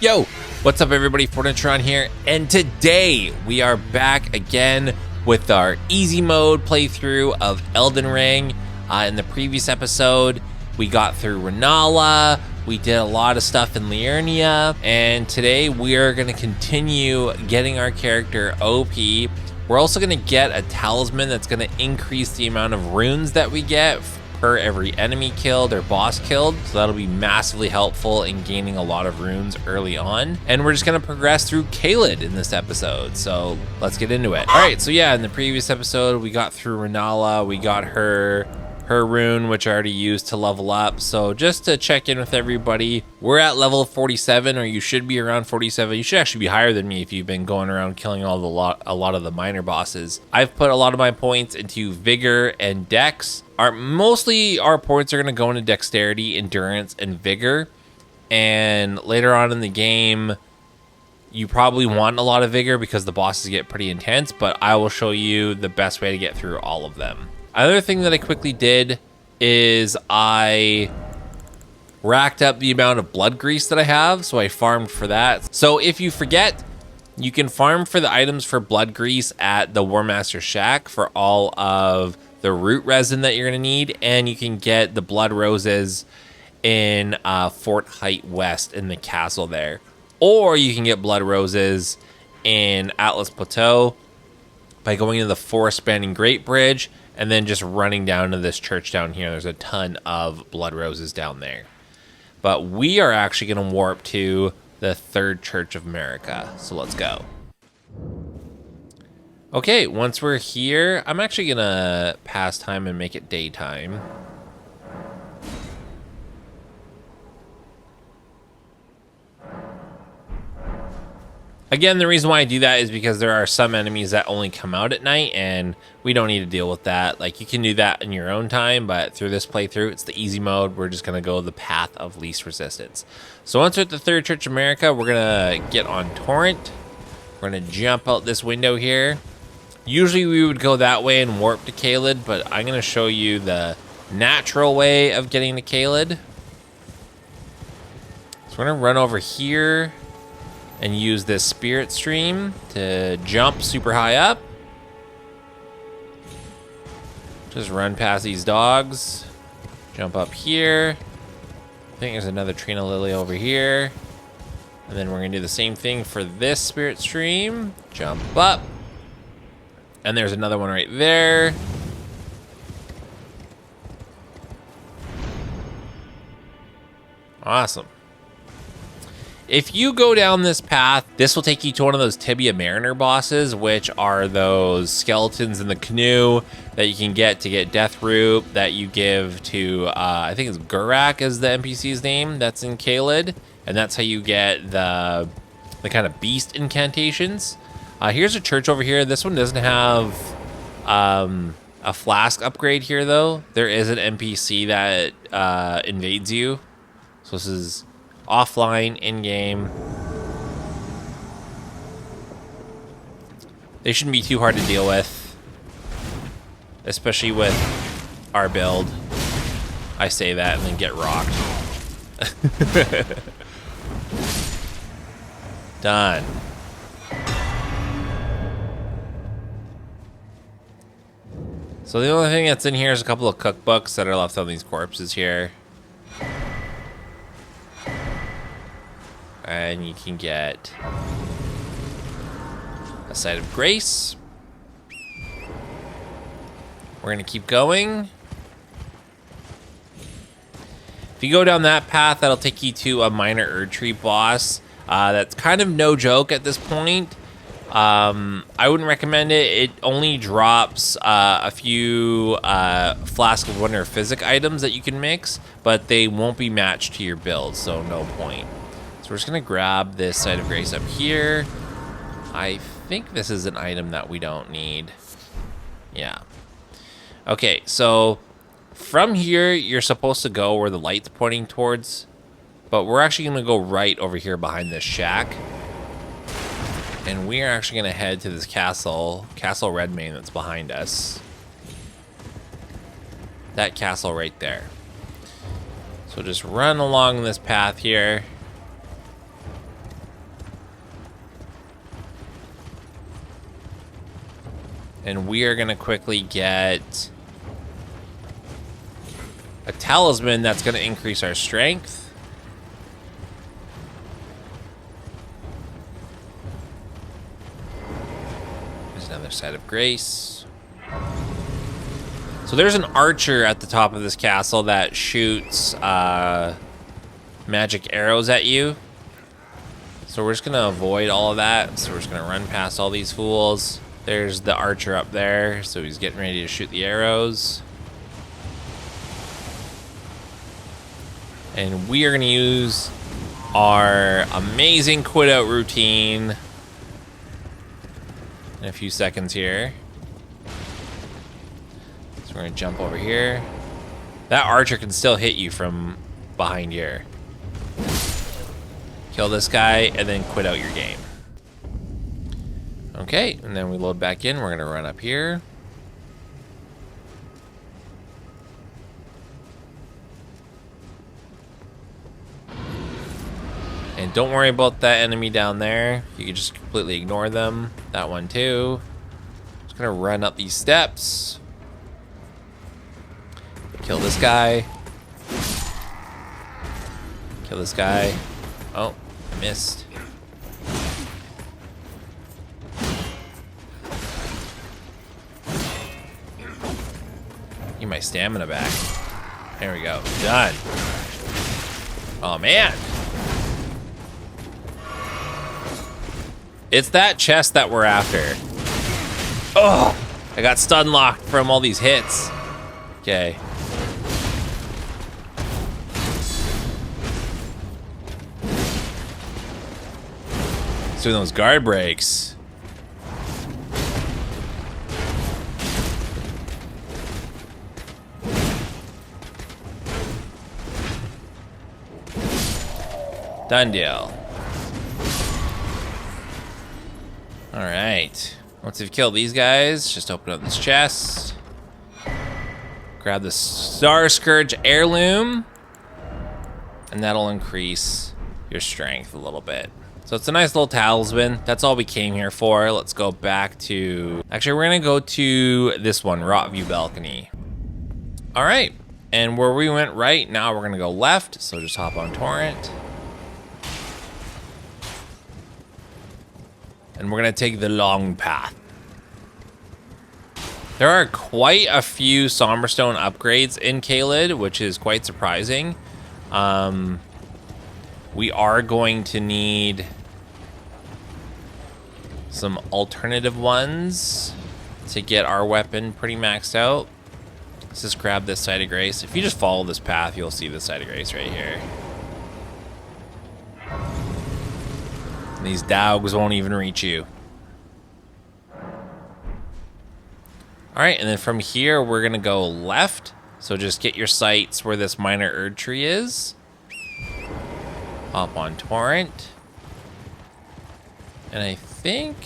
Yo, what's up everybody, Fortnitron here, and today we are back again with our easy mode playthrough of Elden Ring. In the previous episode, we got through Renala, we did a lot of stuff in Liurnia, and today we are going to continue getting our character OP. We're also going to get a talisman that's going to increase the amount of runes that we get per every enemy killed or boss killed, so that'll be massively helpful in gaining a lot of runes early on. And we're just gonna progress through Caelid in this episode, so let's get into it. All right, so yeah, in the previous episode we got through Renala, we got her rune, which I already used to level up. So just to check in with everybody, we're at level 47, or you should be around 47. You should actually be higher than me if you've been going around killing a lot of the minor bosses. I've put a lot of my points into vigor and dex. Mostly our points are going to go into dexterity, endurance, and vigor. And later on in the game, you probably want a lot of vigor because the bosses get pretty intense, but I will show you the best way to get through all of them. Another thing that I quickly did is I racked up the amount of blood grease that I have, so I farmed for that. So if you forget, you can farm for the items for blood grease at the War Master Shack for all of the root resin that you're going to need, and you can get the blood roses in Fort Height West in the castle there. Or you can get blood roses in Atlas Plateau by going to the forest spanning Great Bridge and then just running down to this church down here. There's a ton of blood roses down there. But we are actually going to warp to the Third Church of America. So let's go. Okay, once we're here, I'm actually going to pass time and make it daytime. Again, the reason why I do that is because there are some enemies that only come out at night, and we don't need to deal with that. Like, you can do that in your own time, but through this playthrough, it's the easy mode. We're just going to go the path of least resistance. So once we're at the Third Church of America, we're going to get on Torrent. We're going to jump out this window here. Usually we would go that way and warp to Caelid, but I'm going to show you the natural way of getting to Caelid. So we're going to run over here and use this spirit stream to jump super high up. Just run past these dogs. Jump up here. I think there's another Trina Lily over here. And then we're gonna do the same thing for this spirit stream. Jump up. And there's another one right there. Awesome. If you go down this path, this will take you to one of those Tibia Mariner bosses, which are those skeletons in the canoe that you can get to get Death Root that you give to, I think it's Gurak is the NPC's name that's in Caelid, and that's how you get the kind of beast incantations. Here's a church over here. This one doesn't have a flask upgrade here, though. There is an NPC that invades you. So this is offline, in-game. They shouldn't be too hard to deal with, especially with our build. I say that and then get rocked. Done. So the only thing that's in here is a couple of cookbooks that are left on these corpses here. And you can get a Site of Grace. We're going to keep going. If you go down that path, that'll take you to a minor Erdtree boss. That's kind of no joke at this point. I wouldn't recommend it. It only drops a few Flask of Wonder Physic items that you can mix, but they won't be matched to your build, so no point. So we're just going to grab this Site of Grace up here. I think this is an item that we don't need. Yeah. Okay, so from here, you're supposed to go where the light's pointing towards, but we're actually going to go right over here behind this shack. And we are actually going to head to this Castle Redmane that's behind us. That castle right there. So just run along this path here. And we are going to quickly get a talisman that's going to increase our strength. There's another side of grace. So there's an archer at the top of this castle that shoots magic arrows at you. So we're just going to avoid all of that. So we're just going to run past all these fools. There's the archer up there. So he's getting ready to shoot the arrows. And we are going to use our amazing quit out routine in a few seconds here. So we're going to jump over here. That archer can still hit you from behind here. Kill this guy and then quit out your game. Okay, and then we load back in. We're going to run up here. And don't worry about that enemy down there. You can just completely ignore them. That one too. Just gonna run up these steps. Kill this guy. Kill this guy. Oh, I missed. Get my stamina back. There we go. Done. Oh man. It's that chest that we're after. Oh, I got stun locked from all these hits. Okay. Let's do those guard breaks. Done deal. All right. Once we've killed these guys, just open up this chest. Grab the Star Scourge heirloom. And that'll increase your strength a little bit. So it's a nice little talisman. That's all we came here for. Let's go back to... Actually, we're going to go to this one, Rotview Balcony. All right. And where we went right, now we're going to go left. So just hop on Torrent. And we're going to take the long path. There are quite a few Somberstone upgrades in Caelid, which is quite surprising. We are going to need some alternative ones to get our weapon pretty maxed out. Let's just grab this side of grace. If you just follow this path, you'll see the side of grace right here. And these dogs won't even reach you. All right, and then from here, we're gonna go left. So just get your sights where this minor Erd tree is. Hop on Torrent. And I think...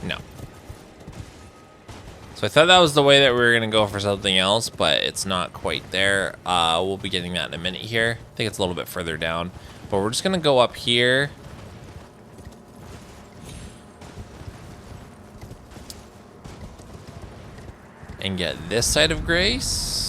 No. So I thought that was the way that we were going to go for something else, but it's not quite there. We'll be getting that in a minute here. I think it's a little bit further down. But we're just going to go up here. And get this side of grace.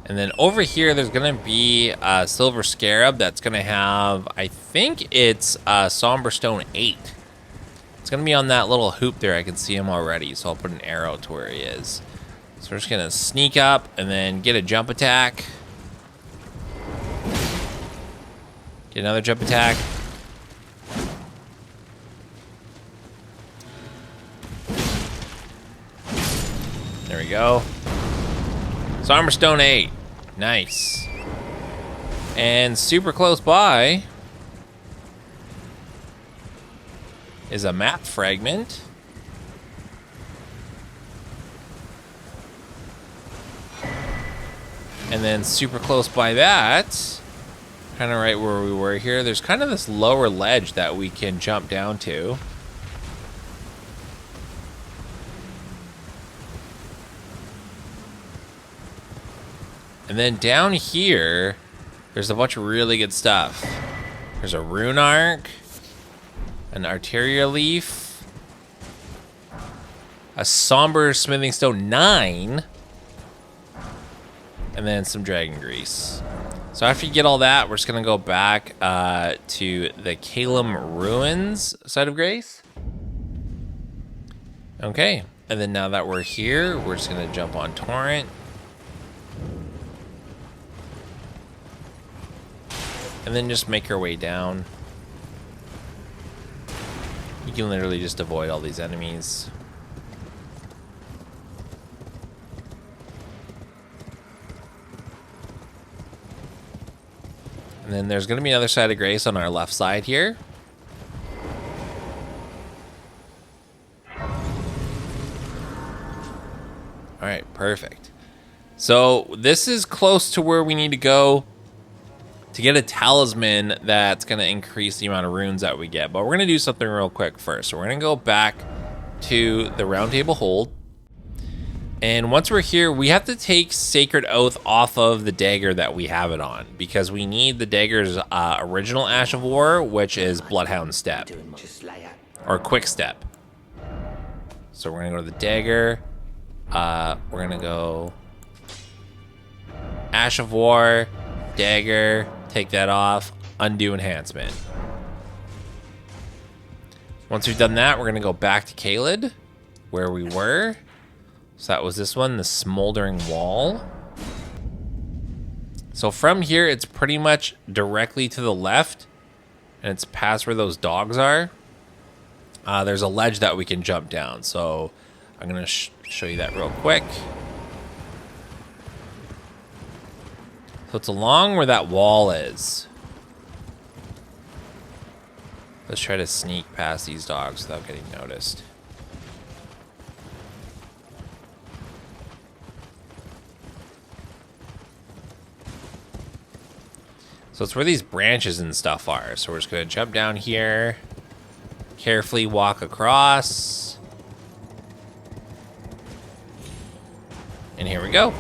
And then over here, there's going to be a Silver Scarab that's going to have, I think it's Somberstone 8. It's going to be on that little hoop there. I can see him already, so I'll put an arrow to where he is. So we're just going to sneak up and then get a jump attack. Get another jump attack. There we go. Somberstone 8. Nice. And super close by is a map fragment. And then super close by that, kind of right where we were here, there's kind of this lower ledge that we can jump down to. And then down here, there's a bunch of really good stuff. There's a rune arc, an arteria leaf, a somber smithing stone 9, and then some dragon grease. So after you get all that, we're just gonna go back to the Calum Ruins side of Grace. Okay, and then now that we're here, we're just gonna jump on Torrent. And then just make our way down. You can literally just avoid all these enemies. And then there's going to be another side of Grace on our left side here. All right, perfect. So this is close to where we need to go to get a talisman that's going to increase the amount of runes that we get. But we're going to do something real quick first. So we're going to go back to the Round Table Hold. And once we're here, we have to take Sacred Oath off of the dagger that we have it on, because we need the dagger's original Ash of War, which is Bloodhound Step, or Quick Step. So we're gonna go to the dagger. We're gonna go Ash of War, dagger, take that off, undo enhancement. Once we've done that, we're gonna go back to Caelid, where we were. So that was this one, the Smoldering Wall. So from here, it's pretty much directly to the left, and it's past where those dogs are. There's a ledge that we can jump down, so I'm gonna show you that real quick. So it's along where that wall is. Let's try to sneak past these dogs without getting noticed. So it's where these branches and stuff are. So we're just gonna jump down here, carefully walk across. And here we go.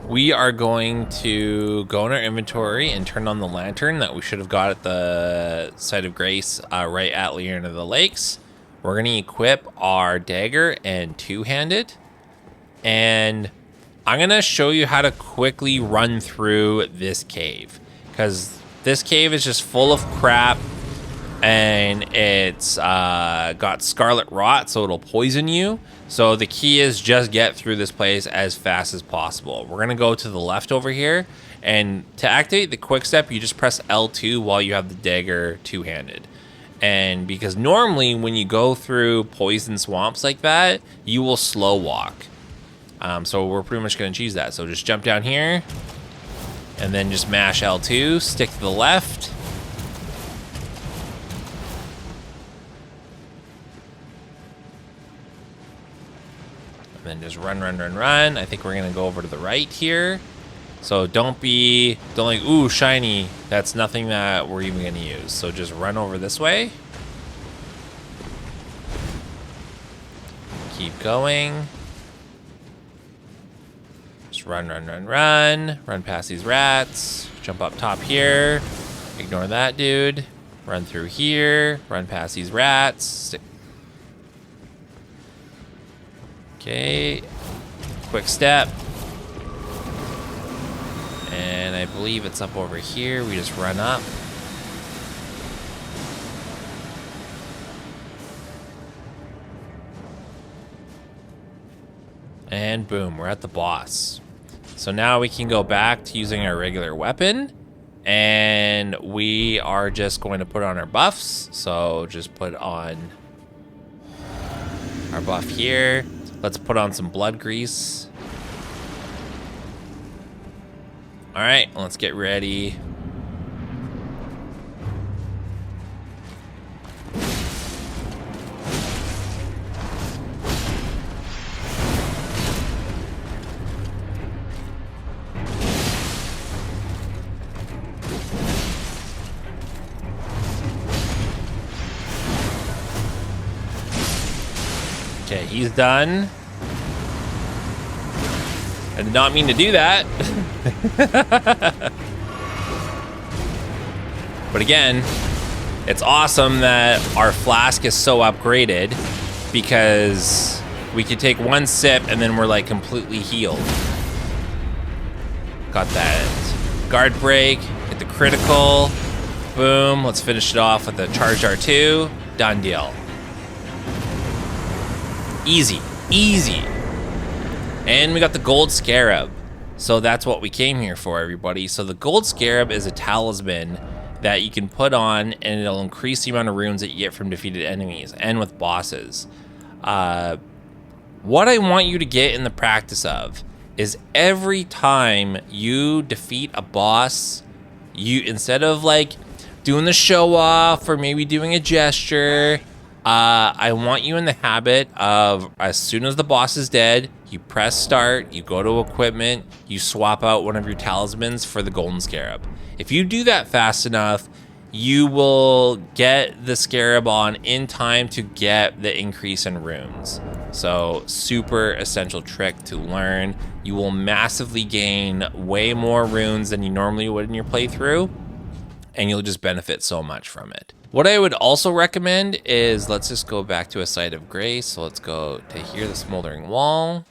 We are going to go in our inventory and turn on the lantern that we should have got at the site of Grace, right at Liurna of the Lakes. We're gonna equip our dagger and two-handed. And I'm gonna show you how to quickly run through this cave, because this cave is just full of crap, and it's got scarlet rot, so it'll poison you. So the key is just get through this place as fast as possible. We're gonna go to the left over here, and to activate the quick step, you just press L2 while you have the dagger two-handed. And because normally when you go through poison swamps like that, you will slow walk. So we're pretty much going to choose that. So just jump down here, and then just mash L2, stick to the left. And then just run, run, run, run. I think we're going to go over to the right here. So don't like, ooh, shiny. That's nothing that we're even going to use. So just run over this way. Keep going. Run, run, run, run. Run past these rats. Jump up top here. Ignore that dude. Run through here. Run past these rats. Okay. Quick step. And I believe it's up over here. We just run up. And boom, we're at the boss. So now we can go back to using our regular weapon, and we are just going to put on our buffs. So just put on our buff here. Let's put on some blood grease. All right, let's get ready. Okay, he's done. I did not mean to do that. But again, it's awesome that our flask is so upgraded because we can take one sip and then we're like completely healed. Got that guard break, hit the critical, boom. Let's finish it off with a charged R2. Done deal. Easy, easy. And we got the gold scarab. So that's what we came here for, everybody. So the gold scarab is a talisman that you can put on and it'll increase the amount of runes that you get from defeated enemies and with bosses. What I want you to get in the practice of is every time you defeat a boss, you, instead of like doing the show off or maybe doing a gesture, I want you in the habit of, as soon as the boss is dead, you press start, you go to equipment, you swap out one of your talismans for the golden scarab. If you do that fast enough, you will get the scarab on in time to get the increase in runes. So super essential trick to learn. You will massively gain way more runes than you normally would in your playthrough, and you'll just benefit so much from it. What I would also recommend is, let's just go back to a site of grace. So let's go to here, the smoldering wall.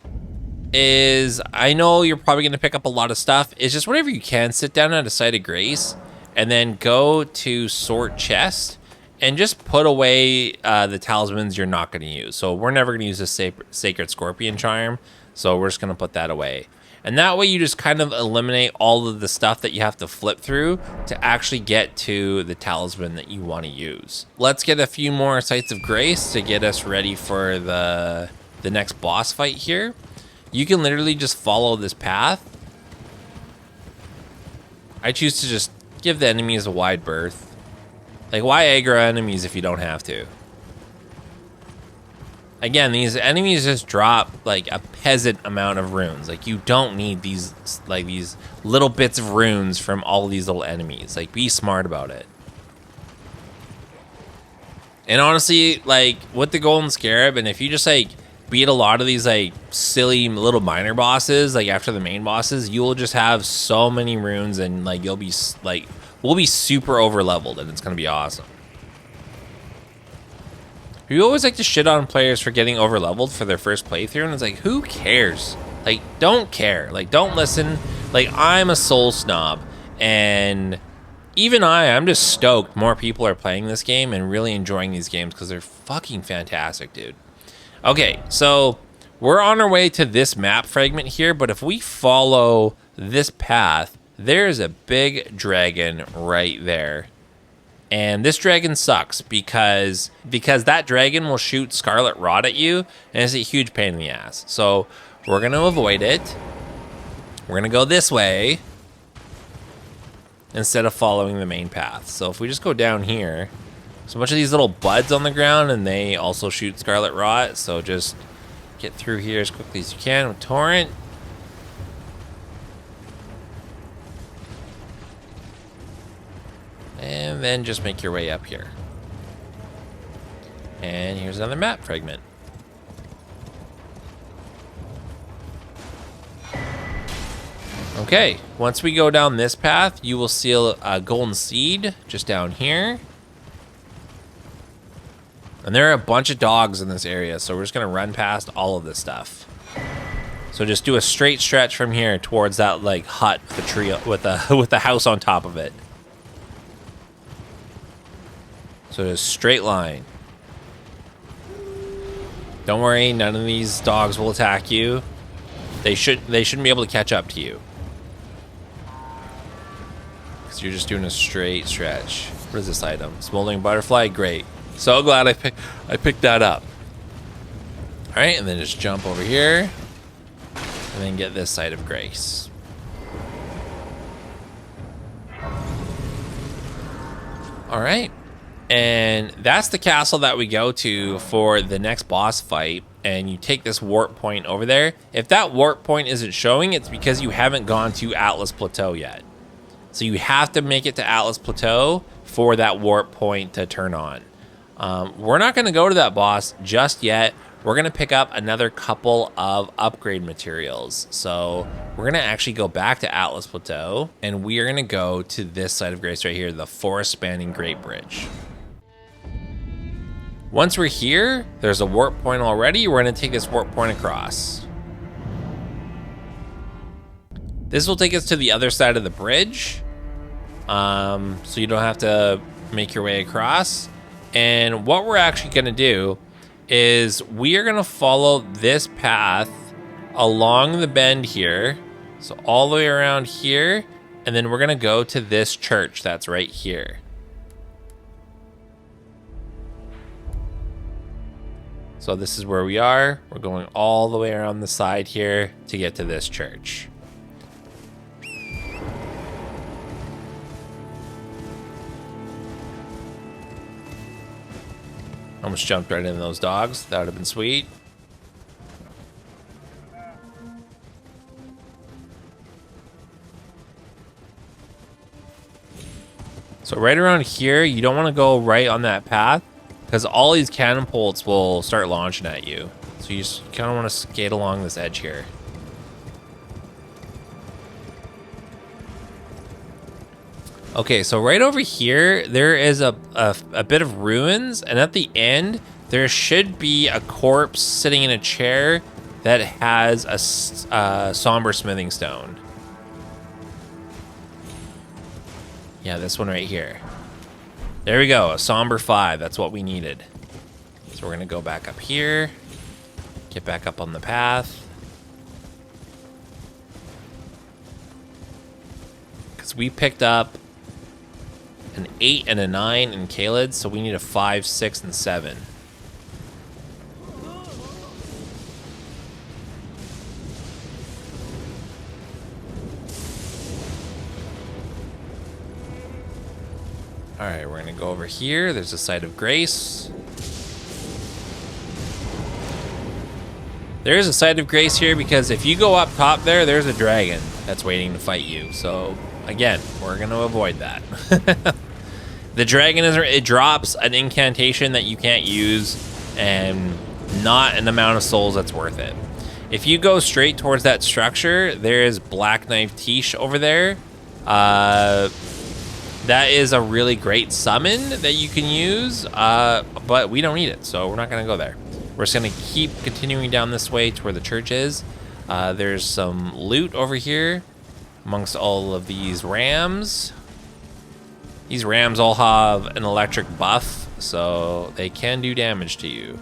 I know you're probably going to pick up a lot of stuff. It's just whenever you can, sit down at a site of grace and then go to sort chest and just put away the talismans you're not going to use. So we're never going to use a sacred scorpion charm, so we're just going to put that away. And that way you just kind of eliminate all of the stuff that you have to flip through to actually get to the talisman that you want to use. Let's get a few more sites of grace to get us ready for the next boss fight here. You can literally just follow this path. I choose to just give the enemies a wide berth. Like, why aggro enemies if you don't have to? Again, these enemies just drop like a peasant amount of runes. Like, you don't need these little bits of runes from all of these little enemies. Like, be smart about it. And honestly, like, with the golden scarab, and if you just like beat a lot of these like silly little minor bosses, like after the main bosses, you will just have so many runes, and like you'll be like, we'll be super over leveled, and it's gonna be awesome. You always like to shit on players for getting over leveled for their first playthrough, and it's like, who cares? Like, don't care. Like, don't listen. Like, I'm a soul snob, and even I'm just stoked more people are playing this game and really enjoying these games because they're fucking fantastic, dude. Okay, so we're on our way to this map fragment here, but if we follow this path, there's a big dragon right there. And this dragon sucks because that dragon will shoot scarlet rot at you, and it's a huge pain in the ass. So we're going to avoid it. We're going to go this way instead of following the main path. So if we just go down here, there's a bunch of these little buds on the ground, and they also shoot scarlet rot. So just get through here as quickly as you can with torrent. And then just make your way up here. And here's another map fragment. Okay, once we go down this path, you will see a golden seed just down here. And there are a bunch of dogs in this area, so we're just gonna run past all of this stuff. So just do a straight stretch from here towards that like hut, the tree with the house on top of it. So just straight line. Don't worry, none of these dogs will attack you. They shouldn't be able to catch up to you, because you're just doing a straight stretch. What is this item? Smoldering butterfly, great. So glad I picked that up. All right, and then just jump over here, and then get this site of grace. All right. And that's the castle that we go to for the next boss fight, and you take this warp point over there. If that warp point isn't showing, it's because you haven't gone to Atlas Plateau yet. So you have to make it to Atlas Plateau for that warp point to turn on. We're not going to go to that boss just yet. we're going to pick up another couple of upgrade materials. So we're going to actually go back to Atlas Plateau, and we are going to go to this side of Grace right here, the forest spanning Great Bridge. Once we're here, there's a warp point already. We're going to take this warp point across. This will take us to the other side of the bridge. So you don't have to make your way across. And what we're actually going to do is we are going to follow this path along the bend here. So all the way around here. And then we're going to go to this church that's right here. So this is where we are. We're going all the way around the side here to get to this church. Almost jumped right into those dogs. That would have been sweet. So right around here, you don't want to go right on that path because all these cannon bolts will start launching at you. So you just kind of want to skate along this edge here. Okay, so right over here, there is a bit of ruins, and at the end, there should be a corpse sitting in a chair that has a somber smithing stone. Yeah, this one right here. There we go, a somber 5. That's what we needed. So we're gonna go back up here, get back up on the path. Because we picked up an 8 and a 9 in Kaled, so we need a 5, 6, and 7. Alright, we're gonna go over here. There's a site of grace. There is a site of grace here because if you go up top there, there's a dragon that's waiting to fight you. So again, we're gonna avoid that. The dragon it drops an incantation that you can't use and not an amount of souls that's worth it. If you go straight towards that structure, there is Black Knife Tish over there. That is a really great summon that you can use, but we don't need it, so we're not gonna go there. We're just gonna keep continuing down this way to where the church is. There's some loot over here amongst all of these rams. These rams all have an electric buff, so they can do damage to you.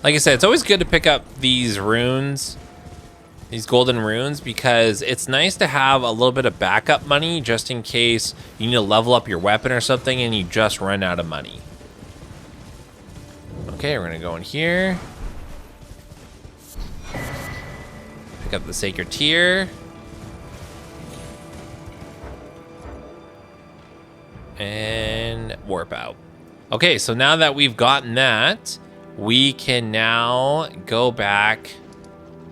Like I said, it's always good to pick up these runes, these golden runes, because it's nice to have a little bit of backup money just in case you need to level up your weapon or something and you just run out of money. Okay, we're gonna go in here. Pick up the Sacred Tear. And warp out. Okay, so now that we've gotten that, we can now go back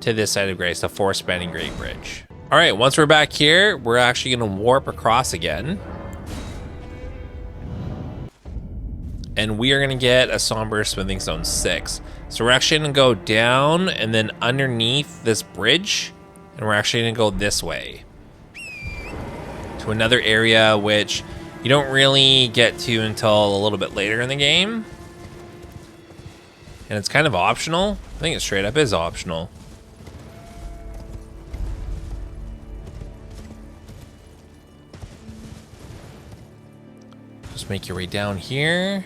to this side of grace, the forest spanning Great Bridge. All right, once we're back here, we're actually gonna warp across again. And we are gonna get a Somber Smithing Stone 6. So we're actually gonna go down and then underneath this bridge, and we're actually gonna go this way to another area which you don't really get to until a little bit later in the game. And it's kind of optional. I think it straight up is optional. Just make your way down here.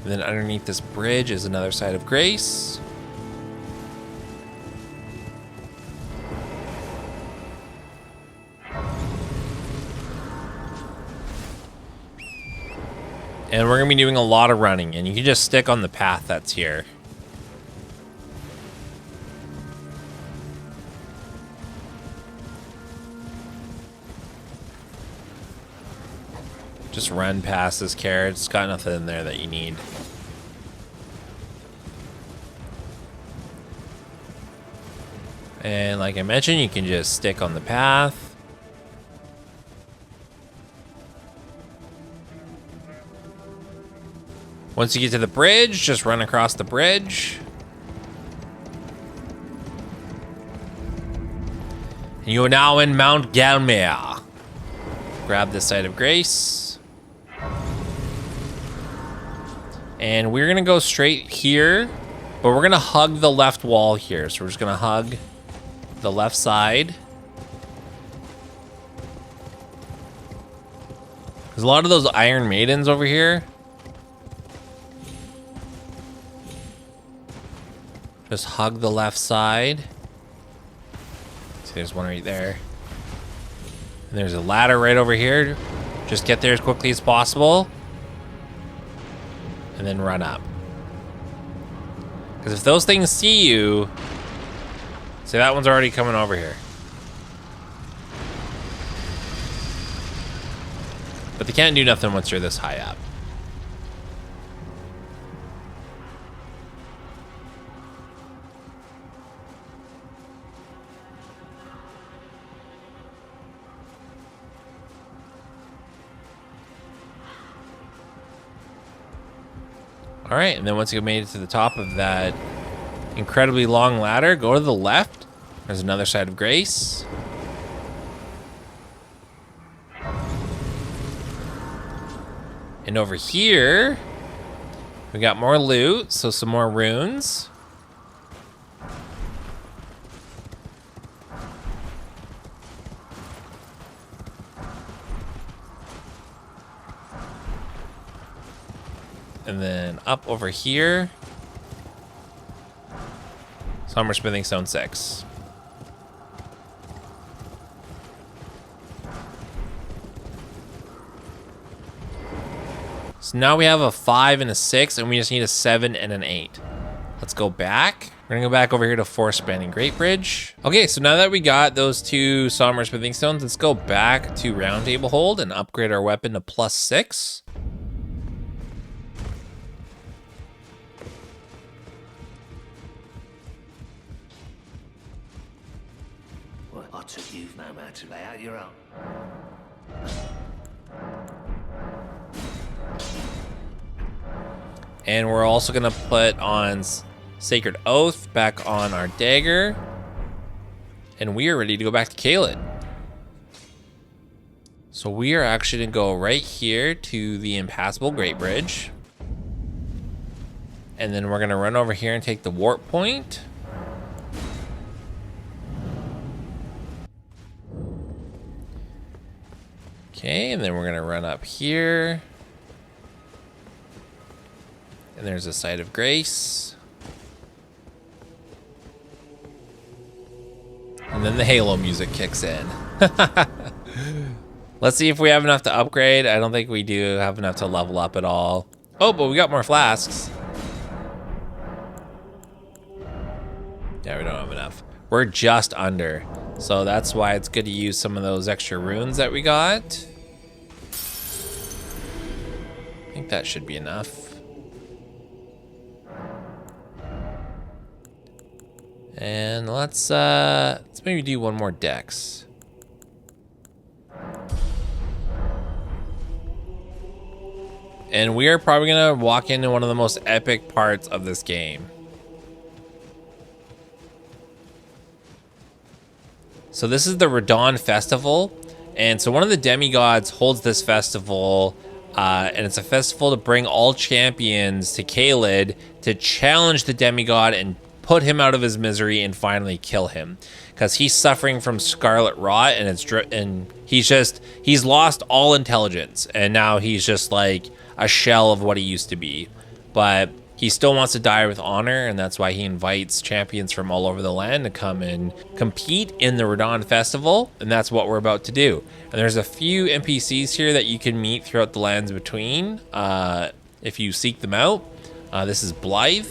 And then underneath this bridge is another side of grace. And we're gonna be doing a lot of running, and you can just stick on the path that's here. Just run past this carrot. It's got nothing in there that you need. And like I mentioned, you can just stick on the path. Once you get to the bridge, just run across the bridge. You are now in Mount Gelmir. Grab the Site of Grace. And we're gonna go straight here, but we're gonna hug the left wall here. So we're just gonna hug the left side. There's a lot of those Iron Maidens over here. Just hug the left side. See, there's one right there. And there's a ladder right over here. Just get there as quickly as possible. And then run up. Because if those things see you... See, that one's already coming over here. But they can't do nothing once you're this high up. All right, and then once you made it to the top of that incredibly long ladder, go to the left. There's another Site of Grace. And over here, we got more loot, so some more runes. And then up over here, Summer Smithing Stone 6. So now we have a 5 and a 6, and we just need a 7 and an 8. Let's go back. We're gonna go back over here to Forest Spanning Great Bridge. Okay, so now that we got those 2 Somber Smithing Stones, let's go back to Round Table Hold and upgrade our weapon to +6. Well, I took you've no man to lay out your own. And we're also gonna put on Sacred Oath back on our dagger. And we are ready to go back to Caelid. So we are actually gonna go right here to the Impassable Great Bridge. And then we're gonna run over here and take the warp point. Okay, and then we're gonna run up here. And there's a Site of Grace. And then the Halo music kicks in. Let's see if we have enough to upgrade. I don't think we do have enough to level up at all. Oh, but we got more flasks. Yeah, we don't have enough. We're just under. So that's why it's good to use some of those extra runes that we got. I think that should be enough. And let's maybe do one more dex. And we are probably gonna walk into one of the most epic parts of this game. So this is the Radon Festival. And so one of the demigods holds this festival, and it's a festival to bring all champions to Caelid to challenge the demigod and put him out of his misery and finally kill him, because he's suffering from scarlet rot, and he's lost all intelligence, and now he's just like a shell of what he used to be. But he still wants to die with honor, and that's why he invites champions from all over the land to come and compete in the Radon Festival, and that's what we're about to do. And there's a few NPCs here that you can meet throughout the lands between if you seek them out. This is Blythe.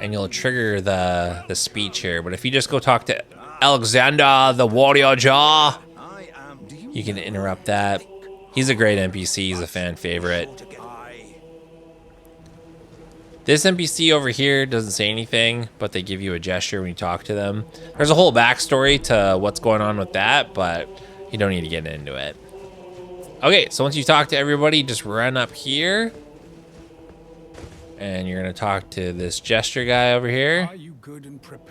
And you'll trigger the speech here. But if you just go talk to Alexander the Warrior Jaw, you can interrupt that. He's a great NPC. He's a fan favorite. This NPC over here doesn't say anything, but they give you a gesture when you talk to them. There's a whole backstory to what's going on with that, but you don't need to get into it. Okay, so once you talk to everybody, just run up here. And you're gonna talk to this gesture guy over here.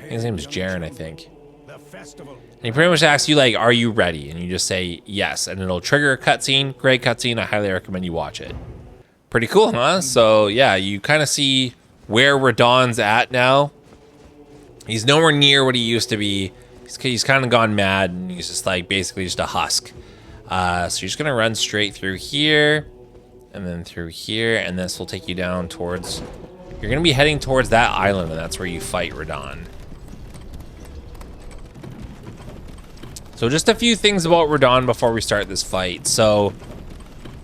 His name is Jaren, I think. And he pretty much asks you, like, are you ready? And you just say yes, and it'll trigger a cutscene. Great cutscene. I highly recommend you watch it. Pretty cool, huh? So yeah, you kind of see where Radahn's at now. He's nowhere near what he used to be. He's kind of gone mad, and he's just like basically just a husk. So you're just gonna run straight through here, and then through here, and this will take you down towards... You're gonna be heading towards that island, and that's where you fight Radahn. So just a few things about Radahn before we start this fight. So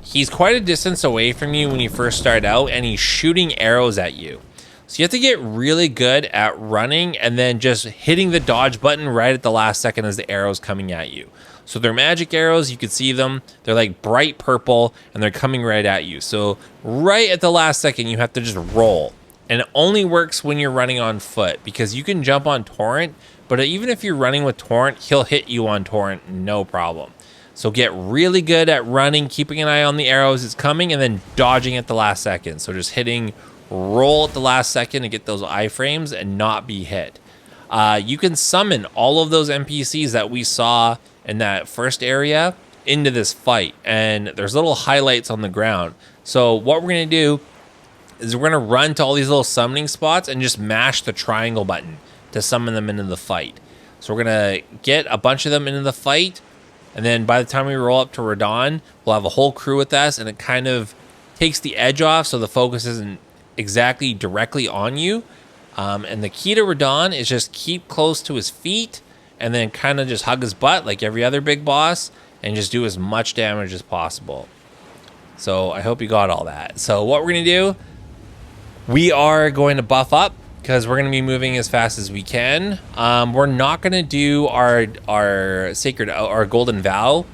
he's quite a distance away from you when you first start out, and he's shooting arrows at you. So you have to get really good at running and then just hitting the dodge button right at the last second as the arrow's coming at you. So they're magic arrows, you can see them. They're like bright purple and they're coming right at you. So right at the last second, you have to just roll. And it only works when you're running on foot because you can jump on Torrent, but even if you're running with Torrent, he'll hit you on Torrent, no problem. So get really good at running, keeping an eye on the arrows it's coming, and then dodging at the last second. So just hitting roll at the last second to get those iframes and not be hit. You can summon all of those NPCs that we saw in that first area into this fight, and there's little highlights on the ground. So what we're going to do is we're going to run to all these little summoning spots and just mash the triangle button to summon them into the fight. So we're going to get a bunch of them into the fight, and then by the time we roll up to Radahn, we'll have a whole crew with us, and it kind of takes the edge off so the focus isn't exactly directly on you. And the key to Radahn is just keep close to his feet and then kind of just hug his butt like every other big boss and just do as much damage as possible. So I hope you got all that. So what we're going to do, we are going to buff up because we're going to be moving as fast as we can. We're not going to do our sacred, our golden vow.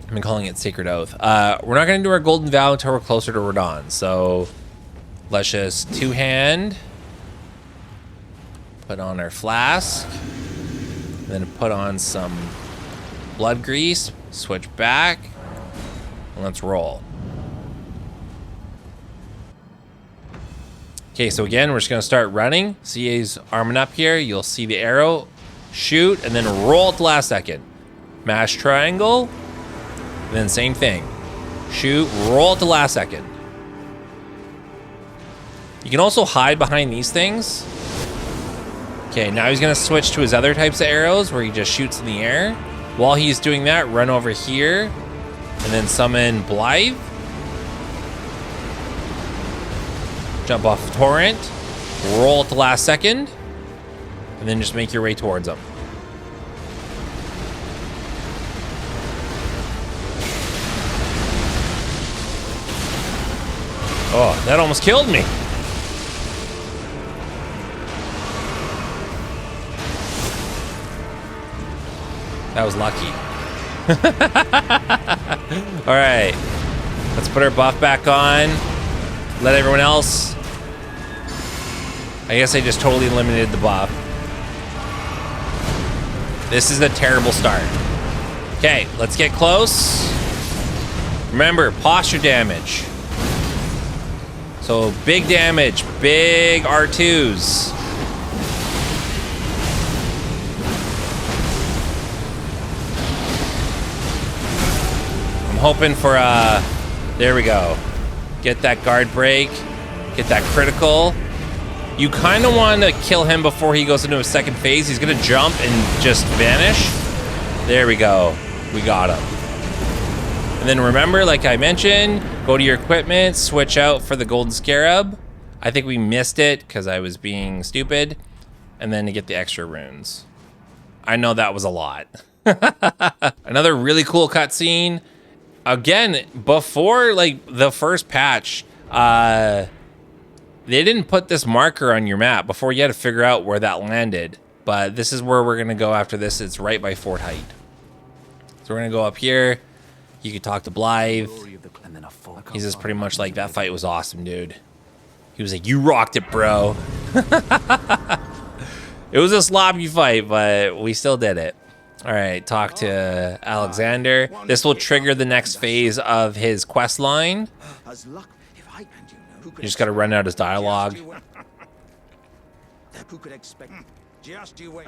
I've been calling it sacred oath. We're not going to do our golden vow until we're closer to Radahn. So let's just two-hand, put on our flask, then put on some blood grease, switch back, and let's roll. Okay, so again, we're just gonna start running. CA's arming up here. You'll see the arrow, shoot, and then roll at the last second. Mash triangle, and then same thing. Shoot, roll at the last second. You can also hide behind these things. Okay, now he's gonna switch to his other types of arrows where he just shoots in the air. While he's doing that, run over here and then summon Blythe. Jump off Torrent, roll at the last second, and then just make your way towards him. Oh, that almost killed me. That was lucky. All right, let's put our buff back on. Let everyone else. I guess I just totally eliminated the buff. This is a terrible start. Okay, let's get close. Remember, posture damage. So big damage, big R2s. I'm hoping for there we go. Get that guard break, get that critical. You kind of want to kill him before he goes into his second phase. He's gonna jump and just vanish. There we go, we got him. And then remember, like I mentioned, go to your equipment, switch out for the golden scarab. I think we missed it because I was being stupid. And then to get the extra runes. I know that was a lot. Another really cool cutscene. Again, before like the first patch, they didn't put this marker on your map. Before you had to figure out where that landed. But this is where we're gonna go after this. It's right by Fort Height. So we're gonna go up here. You could talk to Blythe. He's just pretty much like, that fight was awesome, dude. He was like, you rocked it, bro. It was a sloppy fight, but we still did it. All right, talk to Alexander. This will trigger the next phase of his quest line. You just got to run out his dialogue. Who could expect? Just you wait.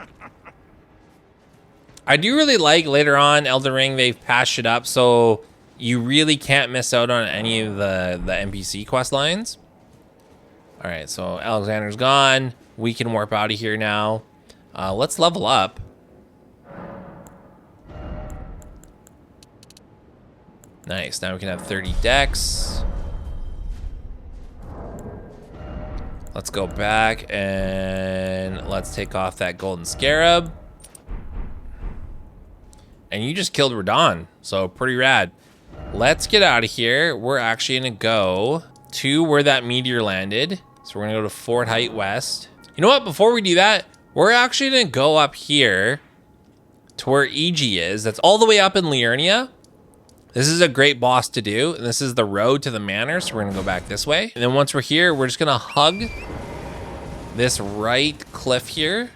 I do really like later on Elden Ring, they've patched it up so you really can't miss out on any of the NPC quest lines. All right, so Alexander's gone. We can warp out of here now. Let's level up. Nice, now we can have 30 dex. Let's go back and let's take off that golden scarab. And you just killed Radon, so pretty rad. Let's get out of here. We're actually gonna go to where that meteor landed. So we're gonna go to Fort Height West. You know what, before we do that, we're actually gonna go up here to where EG is. That's all the way up in Liurnia. This is a great boss to do, and this is the road to the manor, so we're gonna go back this way. And then once we're here, we're just gonna hug this right cliff here.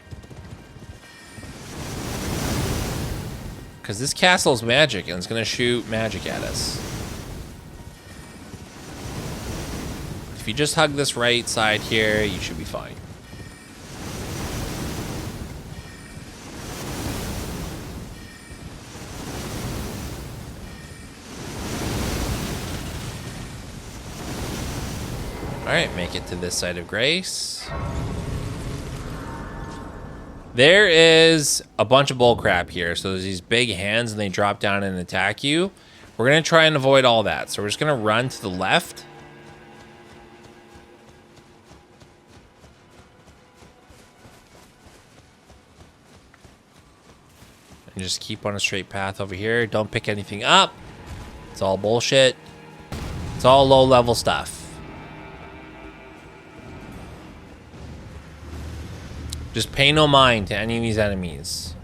Because this castle is magic, and it's gonna shoot magic at us. If you just hug this right side here, you should be fine. All right, make it to this side of grace. There is a bunch of bullcrap here. So there's these big hands and they drop down and attack you. We're gonna try and avoid all that. So we're just gonna run to the left. And just keep on a straight path over here. Don't pick anything up. It's all bullshit. It's all low level stuff. Just pay no mind to any of these enemies.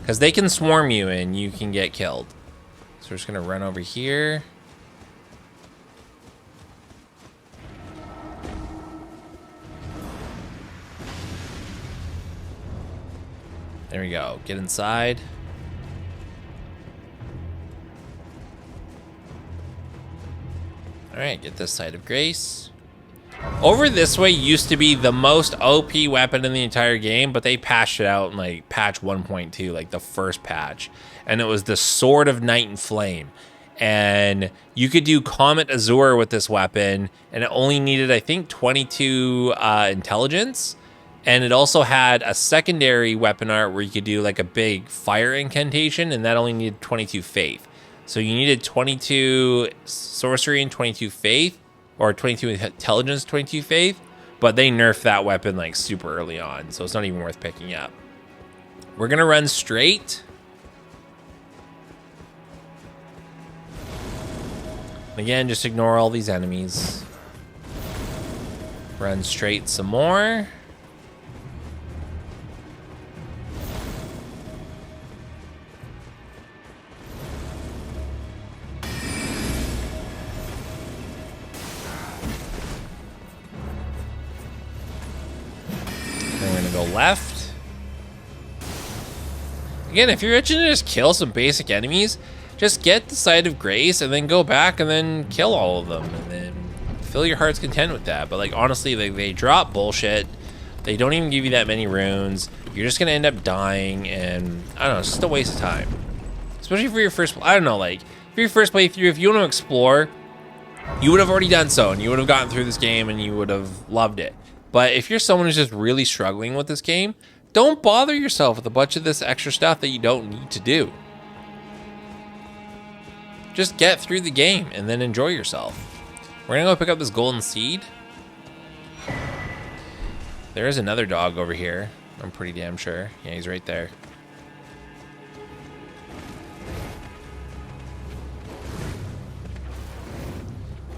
Because they can swarm you and you can get killed. So we're just going to run over here. There we go. Get inside. All right, get this side of grace. Over this way used to be the most OP weapon in the entire game, but they patched it out in like patch 1.2, like the first patch. And it was the Sword of Night and Flame. And you could do Comet Azure with this weapon, and it only needed, I think, 22 intelligence. And it also had a secondary weapon art where you could do like a big fire incantation, and that only needed 22 faith. So you needed 22 sorcery and 22 faith. Or 22 intelligence, 22 faith, but they nerfed that weapon like super early on, so it's not even worth picking up. We're gonna run straight. Again, just ignore all these enemies. Run straight some more. Go left. Again, if you're itching to just kill some basic enemies, just get the side of grace and then go back and then kill all of them and then fill your heart's content with that. But like honestly, they drop bullshit. They don't even give you that many runes. You're just gonna end up dying, and I don't know, it's just a waste of time. Especially for your first, I don't know, like for your first playthrough, if you want to explore, you would have already done so and you would have gotten through this game and you would have loved it. But if you're someone who's just really struggling with this game, don't bother yourself with a bunch of this extra stuff that you don't need to do. Just get through the game and then enjoy yourself. We're gonna go pick up this golden seed. There is another dog over here. I'm pretty damn sure. Yeah, he's right there.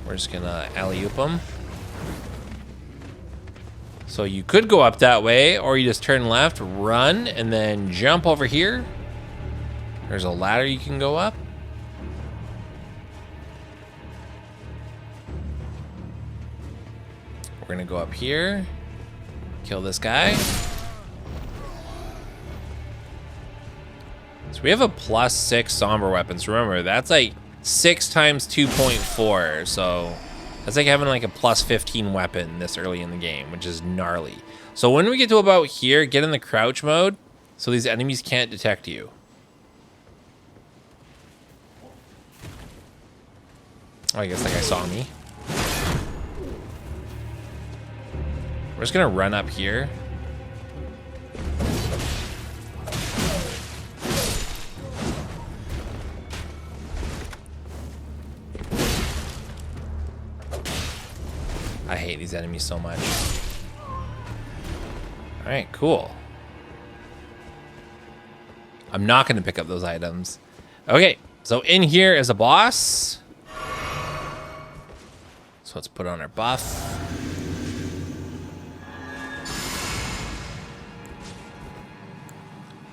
We're just gonna alley-oop him. So you could go up that way, or you just turn left, run, and then jump over here. There's a ladder you can go up. We're gonna go up here, kill this guy. So we have a +6 somber weapons. Remember, that's like 6 times 2.4. So that's like having like a +15 weapon this early in the game, which is gnarly. So when we get to about here, get in the crouch mode so these enemies can't detect you. Oh, I guess that guy saw me. We're just gonna run up here. I hate these enemies so much. All right, cool. I'm not gonna pick up those items. Okay, so in here is a boss. So let's put on our buff.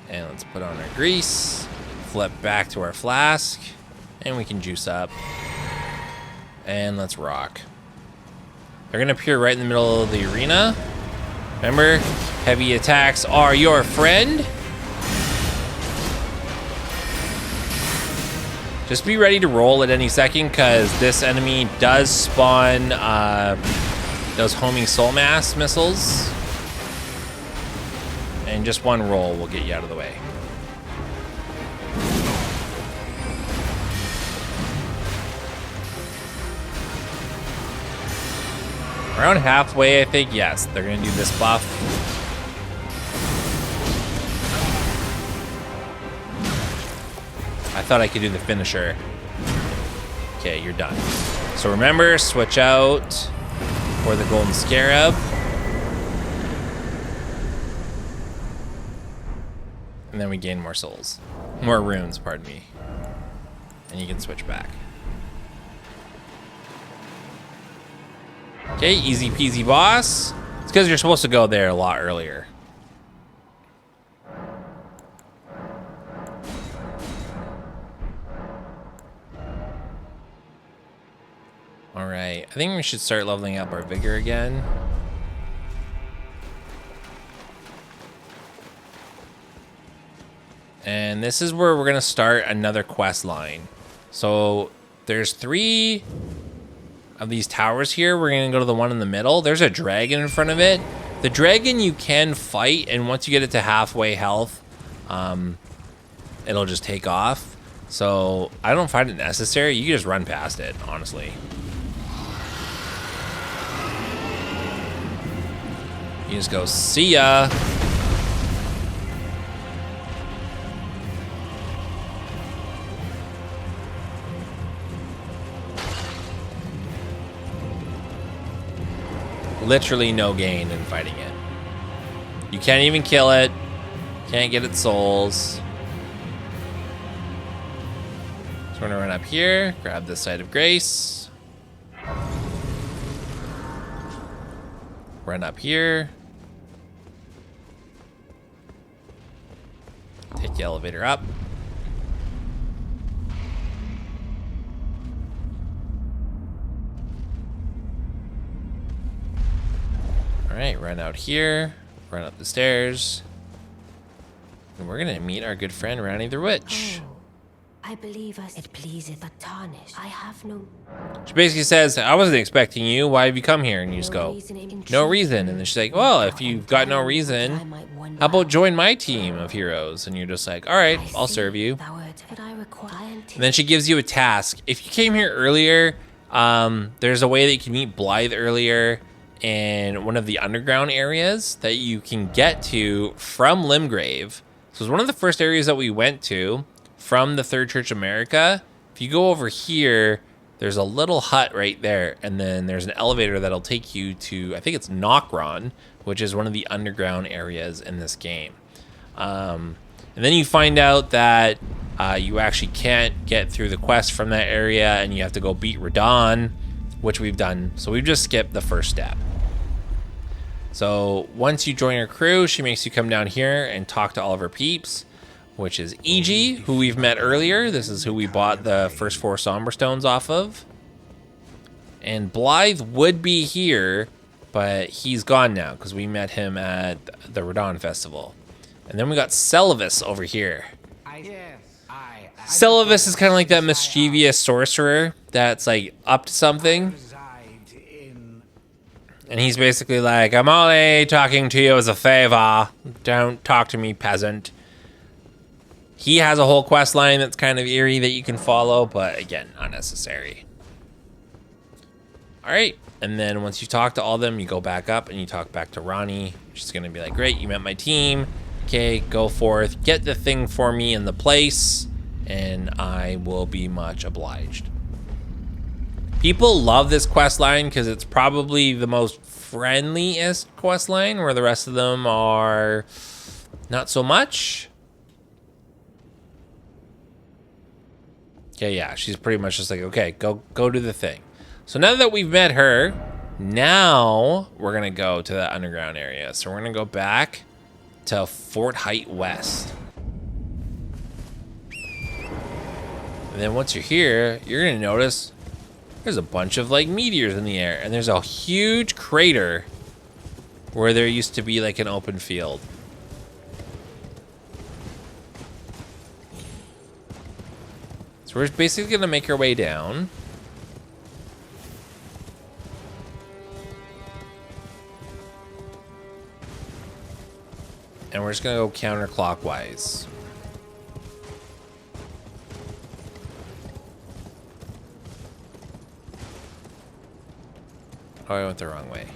And let's put on our grease. Flip back to our flask. And we can juice up. And let's rock. They're gonna appear right in the middle of the arena. Remember, heavy attacks are your friend. Just be ready to roll at any second, because this enemy does spawn those homing soul mass missiles. And just one roll will get you out of the way. Around halfway, I think, yes, they're gonna do this buff. I thought I could do the finisher. Okay, you're done. So remember, switch out for the golden scarab. And then we gain more souls. More runes, pardon me. And you can switch back. Okay, easy peasy boss. It's because you're supposed to go there a lot earlier. All right, I think we should start leveling up our vigor again. And this is where we're gonna start another quest line. So there's 3 of these towers here. We're gonna go to the one in the middle. There's a dragon in front of it. The dragon you can fight, and once you get it to halfway health, it'll just take off. So I don't find it necessary. You can just run past it, honestly. You just go, see ya. Literally no gain in fighting it. You can't even kill it. Can't get its souls. So we're gonna run up here, grab this side of grace. Run up here. Take the elevator up. All right, run out here, run up the stairs, and we're gonna meet our good friend Ranny the Witch. Oh, I believe us. It pleaseth the tarnished. I have no. She basically says, I wasn't expecting you. Why have you come here? And you just go, no reason. And then she's like, well, if you've got no reason, how about join my team of heroes? And you're just like, all right, I'll serve you. And then she gives you a task. If you came here earlier, there's a way that you can meet Blythe earlier in one of the underground areas that you can get to from Limgrave. So it's one of the first areas that we went to from the Third Church America. If you go over here, there's a little hut right there, and then there's an elevator that'll take you to, I think it's Nokron, which is one of the underground areas in this game. And then you find out that you actually can't get through the quest from that area, and you have to go beat Radon, which we've done. So we've just skipped the first step. So once you join her crew, she makes you come down here and talk to all of her peeps, which is E.G., who we've met earlier. This is who we bought the first 4 Somber Stones off of. And Blythe would be here, but he's gone now because we met him at the Radon Festival. And then we got Celavis over here. Syllabus is kind of like that mischievous sorcerer that's like up to something. And he's basically like, I'm only talking to you as a favor. Don't talk to me, peasant. He has a whole quest line that's kind of eerie that you can follow, but again, unnecessary. All right. And then once you talk to all of them, you go back up and you talk back to Ronnie. She's going to be like, great, you met my team. Okay, go forth. Get the thing for me in the place, and I will be much obliged. People love this quest line because it's probably the most friendliest quest line, where the rest of them are not so much. Okay, yeah, she's pretty much just like, okay, go do the thing. So now that we've met her, now we're gonna go to the underground area. So we're gonna go back to Fort Height West. And then once you're here, you're gonna notice there's a bunch of like meteors in the air, and there's a huge crater where there used to be like an open field. So we're basically gonna make our way down. And we're just gonna go counterclockwise. Oh, I went the wrong way.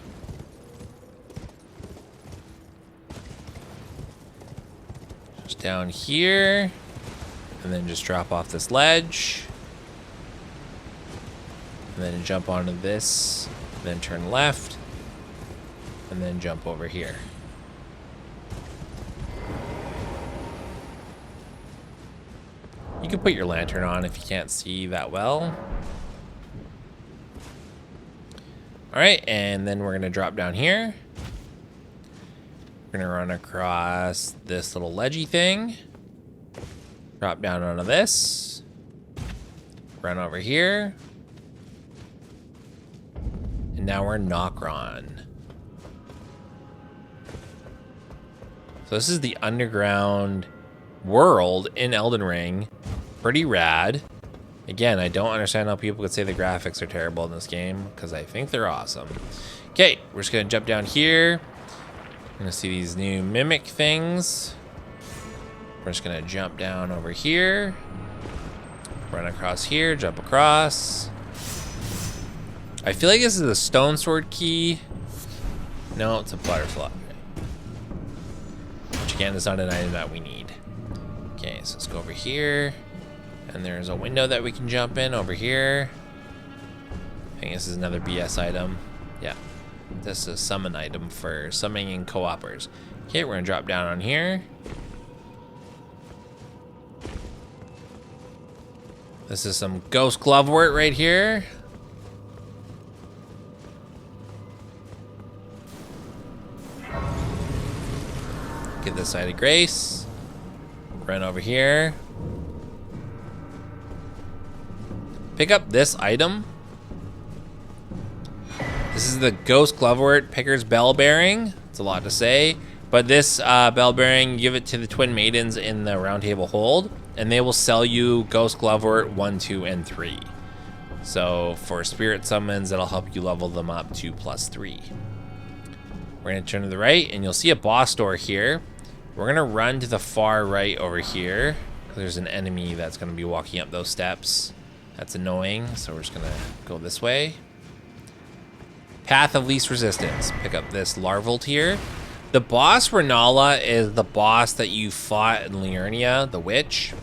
Just down here. And then just drop off this ledge. And then jump onto this. Then turn left. And then jump over here. You can put your lantern on if you can't see that well. All right, and then we're gonna drop down here. We're gonna run across this little ledgy thing. Drop down onto this. Run over here. And now we're in Nokron. So this is the underground world in Elden Ring. Pretty rad. Again, I don't understand how people could say the graphics are terrible in this game, because I think they're awesome. Okay, we're just gonna jump down here. We're gonna see these new mimic things. We're just gonna jump down over here. Run across here, jump across. I feel like this is a stone sword key. No, it's a butterfly. Which again is not an item that we need. Okay, so let's go over here. And there's a window that we can jump in over here. I think this is another BS item. Yeah, this is a summon item for summoning co-opers. Okay, we're gonna drop down on here. This is some ghost glove work right here. Get this side of grace. Run over here. Pick up this item. This is the Ghost Glovewort Picker's Bell Bearing. It's a lot to say, but this bell bearing, give it to the Twin Maidens in the Round Table Hold, and they will sell you Ghost Glovewort 1, 2, and 3. So for spirit summons, that'll help you level them up to +3. We're gonna turn to the right, and you'll see a boss door here. We're gonna run to the far right over here. There's an enemy that's gonna be walking up those steps. That's annoying, so we're just gonna go this way. Path of Least Resistance. Pick up this larval tier. The boss Renala is the boss that you fought in Liurnia, the witch.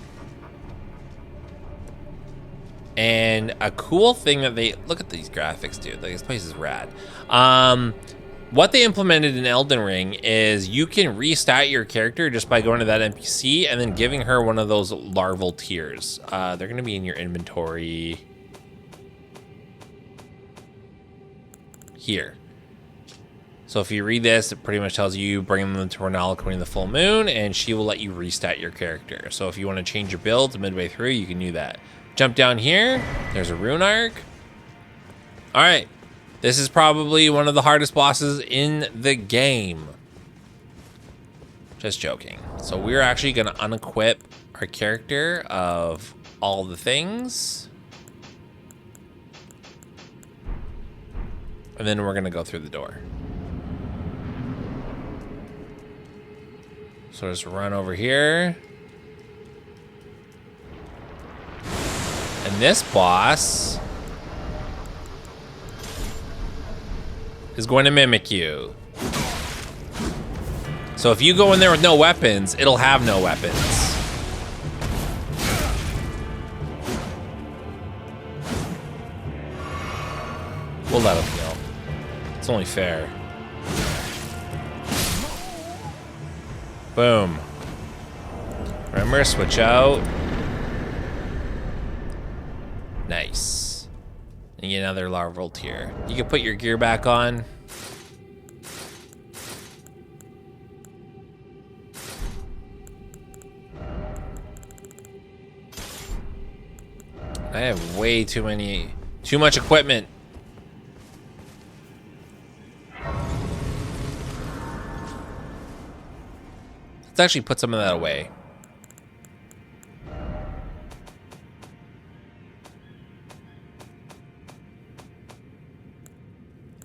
And a cool thing that they, look at these graphics, dude. Like, this place is rad. What they implemented in Elden Ring is you can restart your character just by going to that NPC and then giving her one of those larval tears. They're going to be in your inventory here. So if you read this, it pretty much tells you bring them to Renala according to the full moon, and she will let you restart your character. So if you want to change your build midway through, you can do that. Jump down here. There's a rune arc. All right. This is probably one of the hardest bosses in the game. Just joking. So we're actually going to unequip our character of all the things. And then we're gonna go through the door. So just run over here. And this boss is going to mimic you. So if you go in there with no weapons, it'll have no weapons. We'll let him heal. It's only fair. Boom. Remember, switch out. Nice. And you get another larval tier. You can put your gear back on. I have way too much equipment. Let's actually put some of that away.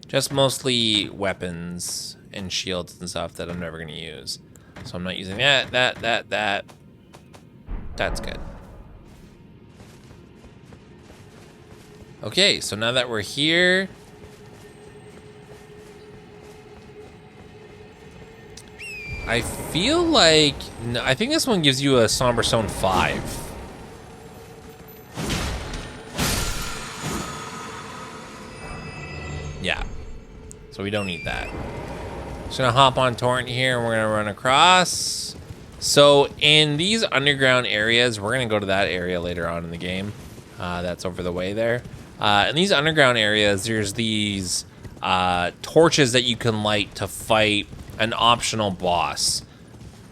Just mostly weapons and shields and stuff that I'm never gonna use. So I'm not using that. That's good. Okay, so now that we're here, I feel like, I think this one gives you a Somber Stone 5. Yeah, so we don't need that. Just gonna hop on Torrent here and we're gonna run across. So in these underground areas, we're gonna go to that area later on in the game. That's over the way there. In these underground areas, there's these torches that you can light to fight an optional boss.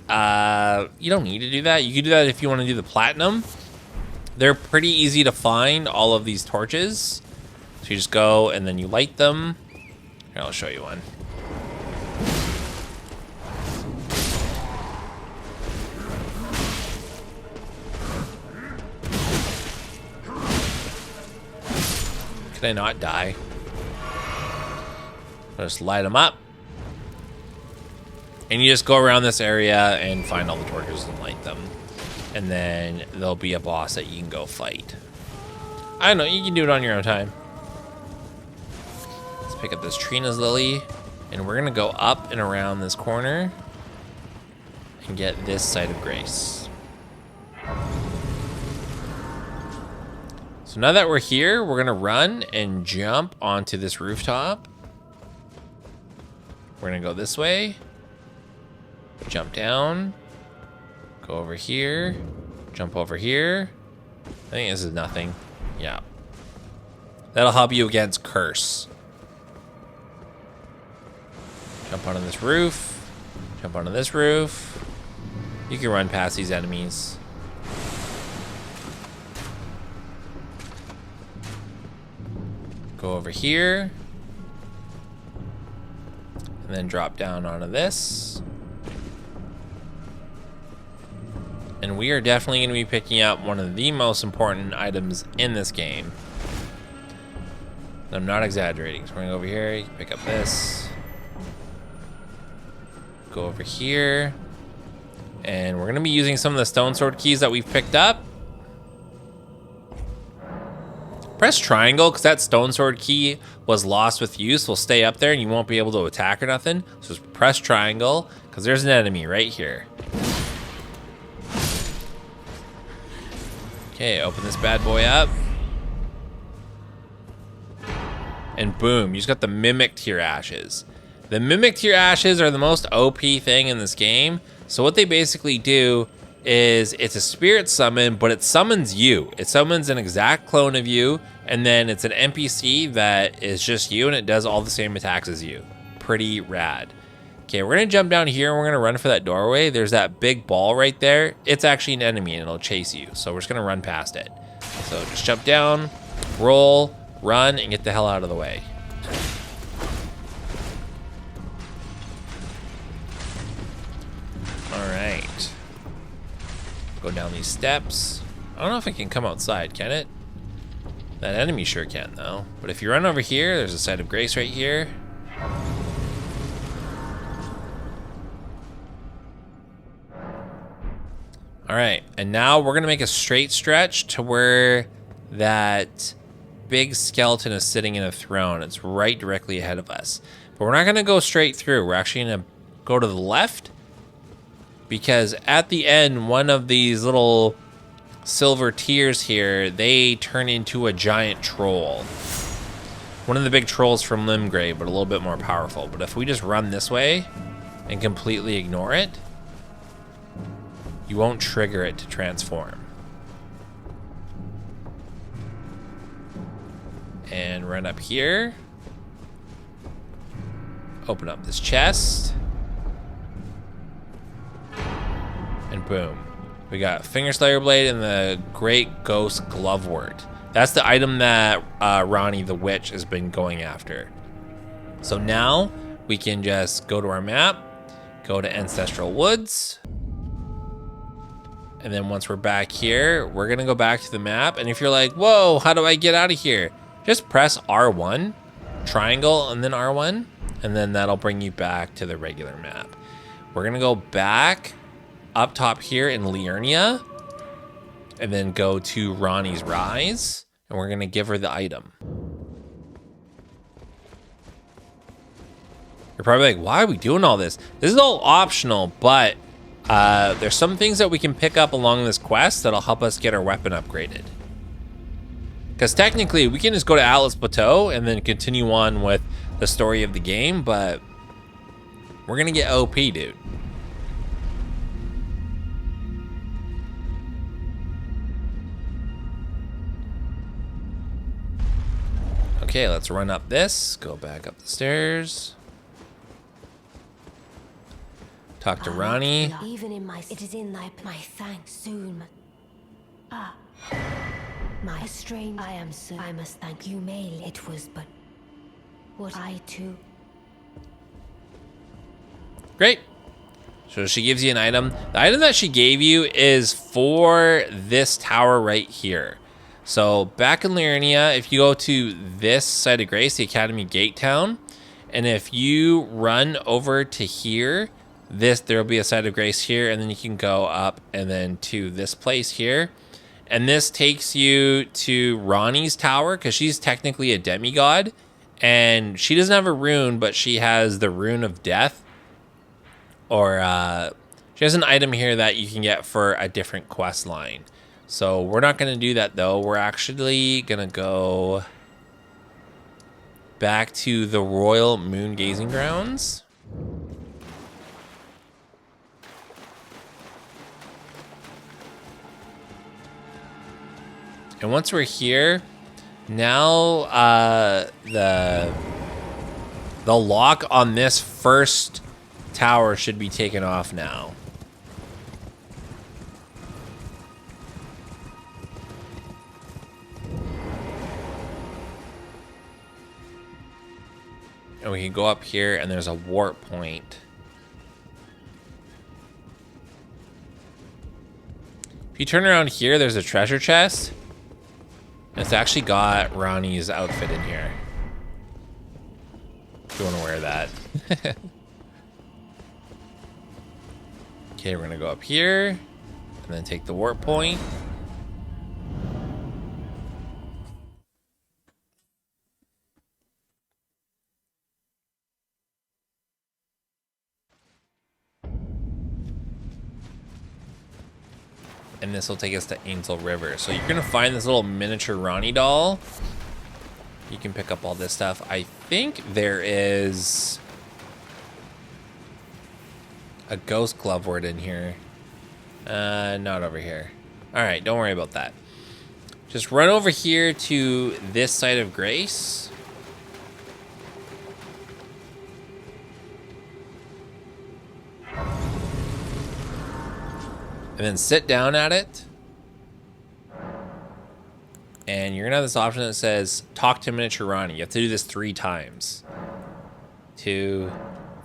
You don't need to do that. You can do that if you want to do the platinum. They're pretty easy to find, all of these torches. So you just go and then you light them. Here, I'll show you one. Can I not die? I'll just light them up. And you just go around this area and find all the torches and light them. And then there'll be a boss that you can go fight. I don't know, you can do it on your own time. Let's pick up this Trina's Lily. And we're gonna go up and around this corner and get this Site of Grace. So now that we're here, we're gonna run and jump onto this rooftop. We're gonna go this way, jump down, go over here, jump over here. I think this is nothing. Yeah. That'll help you against Curse. Jump onto this roof, jump onto this roof. You can run past these enemies. Go over here. And then drop down onto this. And we are definitely going to be picking up one of the most important items in this game. I'm not exaggerating. So we're going to go over here, pick up this. Go over here. And we're going to be using some of the stone sword keys that we've picked up. Press triangle, because that stone sword key was lost with use. Will stay up there and you won't be able to attack or nothing. So just press triangle, because there's an enemy right here. Okay, open this bad boy up. And boom, you just got the Mimic Tier Ashes. The Mimic Tier Ashes are the most OP thing in this game. So what they basically do is it's a spirit summon, but it summons you. It summons an exact clone of you, and then it's an NPC that is just you, and it does all the same attacks as you. Pretty rad. Okay, we're gonna jump down here, and we're gonna run for that doorway. There's that big ball right there. It's actually an enemy, and it'll chase you. So we're just gonna run past it. So just jump down, roll, run, and get the hell out of the way. All right. Go down these steps. I don't know if it can come outside, can it? That enemy sure can, though. But if you run over here, there's a site of grace right here. All right, and now we're gonna make a straight stretch to where that big skeleton is sitting in a throne. It's right directly ahead of us. But we're not gonna go straight through. We're actually gonna go to the left, because at the end, one of these little silver tears here, they turn into a giant troll. One of the big trolls from Limgrave, but a little bit more powerful. But if we just run this way and completely ignore it, you won't trigger it to transform. And run up here. Open up this chest. And boom. We got Finger Slayer Blade and the Great Ghost Glovewort. That's the item that Ronnie the Witch has been going after. So now we can just go to our map, go to Ancestral Woods. And then once we're back here, we're gonna go back to the map. And if you're like, whoa, how do I get out of here? Just press R1, triangle, and then R1. And then that'll bring you back to the regular map. We're gonna go back up top here in Liurnia. And then go to Ronnie's Rise. And we're gonna give her the item. You're probably like, why are we doing all this? This is all optional, but there's some things that we can pick up along this quest that'll help us get our weapon upgraded. Because technically, we can just go to Atlas Plateau and then continue on with the story of the game, but we're gonna get OP, dude. Okay, let's run up this, go back up the stairs. Talk to Ronnie. Even in my, it is in my thanks soon. My strange, I am so, I must thank you, Mail. It was but what I too. Great. So she gives you an item. The item that she gave you is for this tower right here. So back in Liurnia, if you go to this site of grace, the Academy Gate Town, and if you run over to here, there'll be a site of grace here, and then you can go up and then to this place here. And this takes you to Ronnie's tower, because she's technically a demigod. And she doesn't have a rune, but she has the rune of death. Or she has an item here that you can get for a different quest line. So we're not going to do that, though. We're actually going to go back to the Royal Moon Gazing Grounds. And once we're here, now the lock on this first tower should be taken off now. And we can go up here and there's a warp point. If you turn around here, there's a treasure chest. It's actually got Ronnie's outfit in here. If you want to wear that. Okay, we're going to go up here. And then take the warp point. And this will take us to Angel River. So you're gonna find this little miniature Ronnie doll. You can pick up all this stuff. I think there is a ghost glovewort in here. Not over here. All right, don't worry about that. Just run over here to this site of grace. And then sit down at it. And you're gonna have this option that says talk to miniature Ronnie. You have to do this 3 times. 2,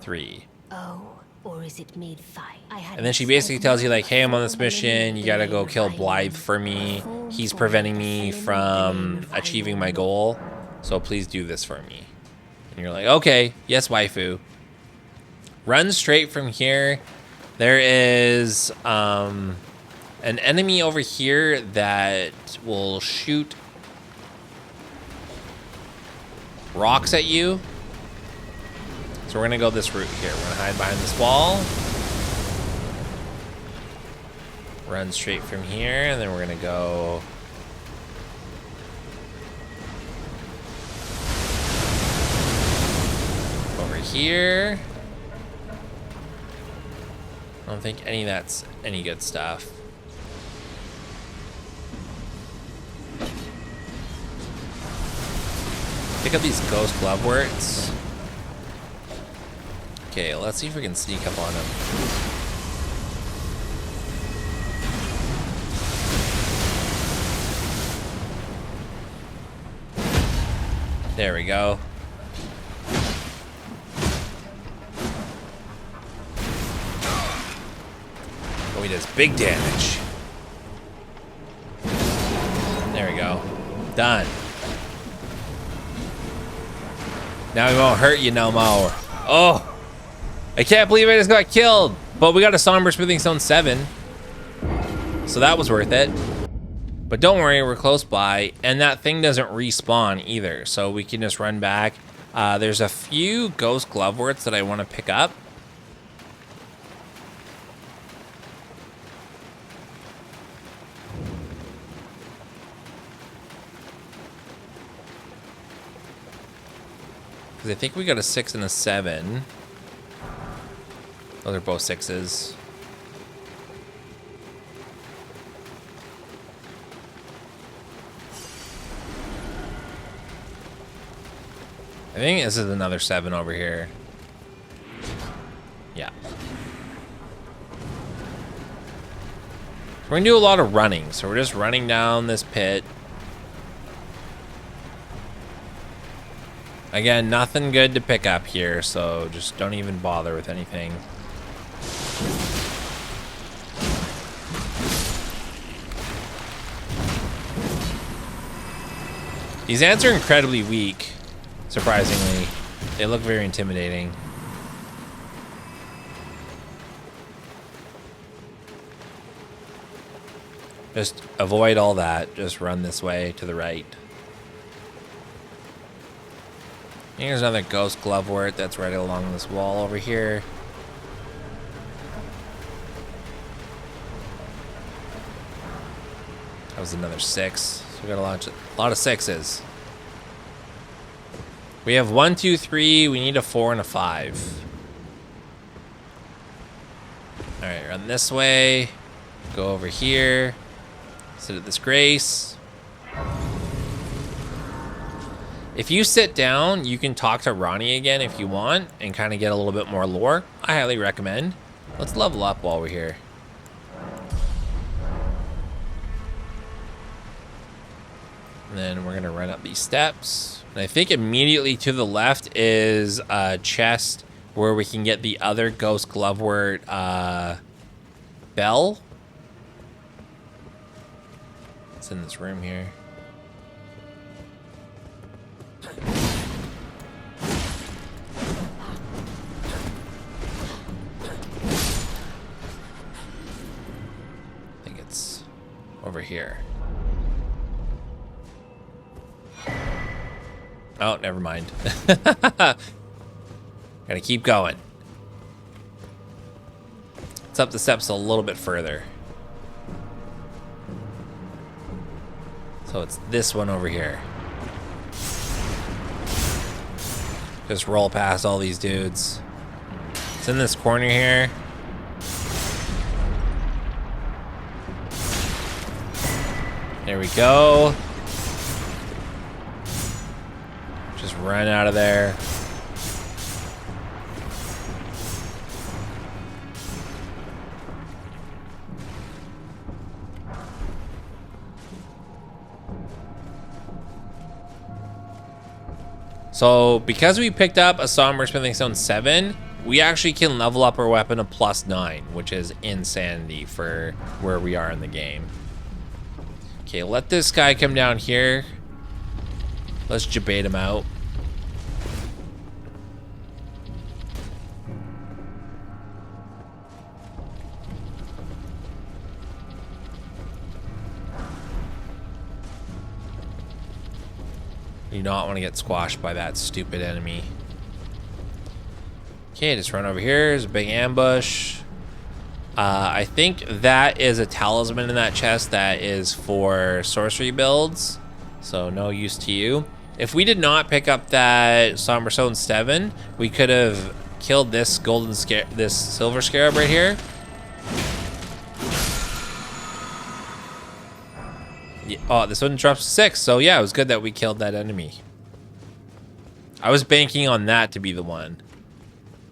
3. Oh, or is it made fine? And then she basically tells you like, hey, I'm on this mission. You gotta go kill Blythe for me. He's preventing me from achieving my goal. So please do this for me. And you're like, okay, yes, waifu. Run straight from here. There is an enemy over here that will shoot rocks at you. So we're gonna go this route here. We're gonna hide behind this wall. Run straight from here, and then we're gonna go over here. I don't think any of that's any good stuff. Pick up these ghost gloveworts. Okay, let's see if we can sneak up on him. There we go. Oh, he does big damage. There we go. Done. Now he won't hurt you no more. Oh! I can't believe I just got killed. But we got a Somber Smithing Stone 7. So that was worth it. But don't worry, we're close by. And that thing doesn't respawn either. So we can just run back. There's a few ghost gloveworts that I want to pick up. Because I think we got a 6 and a 7. Those are both 6s. I think this is another 7 over here. Yeah. We're gonna do a lot of running, so we're just running down this pit. Again, nothing good to pick up here, so just don't even bother with anything. These ants are incredibly weak, surprisingly. They look very intimidating. Just avoid all that. Just run this way to the right. Here's another ghost glovewort that's right along this wall over here. That was another 6. So we got a lot of 6s. We have 1, 2, 3. We need a 4 and a 5. All right, run this way. Go over here. Sit at this grace. If you sit down, you can talk to Ronnie again if you want and kind of get a little bit more lore. I highly recommend. Let's level up while we're here. And then we're gonna run up these steps. And I think immediately to the left is a chest where we can get the other ghost glovewort bell. It's in this room here. I think it's over here. Oh, never mind. Gotta keep going. It's up the steps a little bit further. So it's this one over here. Just roll past all these dudes. It's in this corner here. There we go. Just run out of there. So because we picked up a Somber Smithing Stone 7, we actually can level up our weapon to +9, which is insanity for where we are in the game. Okay, let this guy come down here. Let's jabate him out. You do not want to get squashed by that stupid enemy. Okay, just run over here. There's a big ambush. I think that is a talisman in that chest that is for sorcery builds. So no use to you. If we did not pick up that Somber Stone 7, we could have killed this this silver scarab right here. Yeah, oh, this one drops 6. So yeah, it was good that we killed that enemy. I was banking on that to be the one.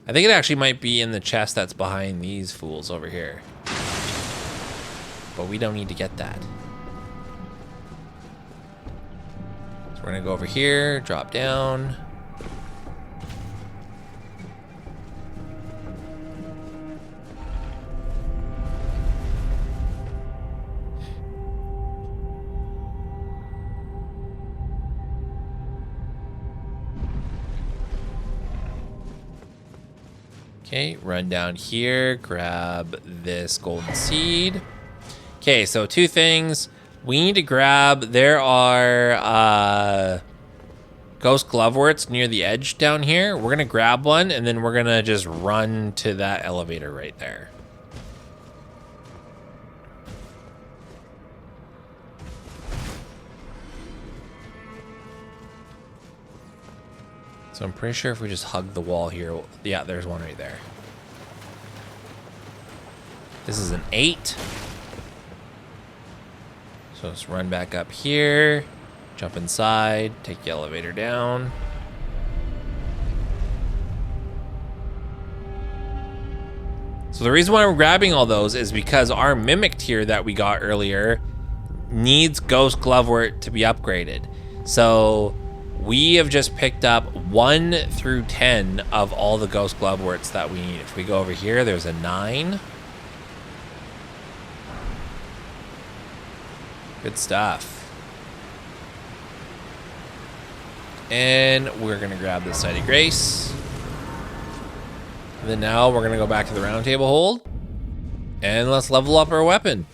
I think it actually might be in the chest that's behind these fools over here. But we don't need to get that. So we're gonna go over here, drop down. Okay, run down here, grab this golden seed. Okay, so 2 things. We need to grab, there are ghost gloveworts near the edge down here. We're gonna grab one and then we're gonna just run to that elevator right there. So I'm pretty sure if we just hug the wall here, yeah, there's one right there. This is an 8. So let's run back up here, jump inside, take the elevator down. So the reason why we're grabbing all those is because our mimic tier that we got earlier needs ghost glovewort to be upgraded. So we have just picked up 1 through 10 of all the ghost gloveworts that we need. If we go over here, there's a 9. Good stuff. And we're gonna grab the Sight of Grace. And then now we're gonna go back to the round table hold. And let's level up our weapon.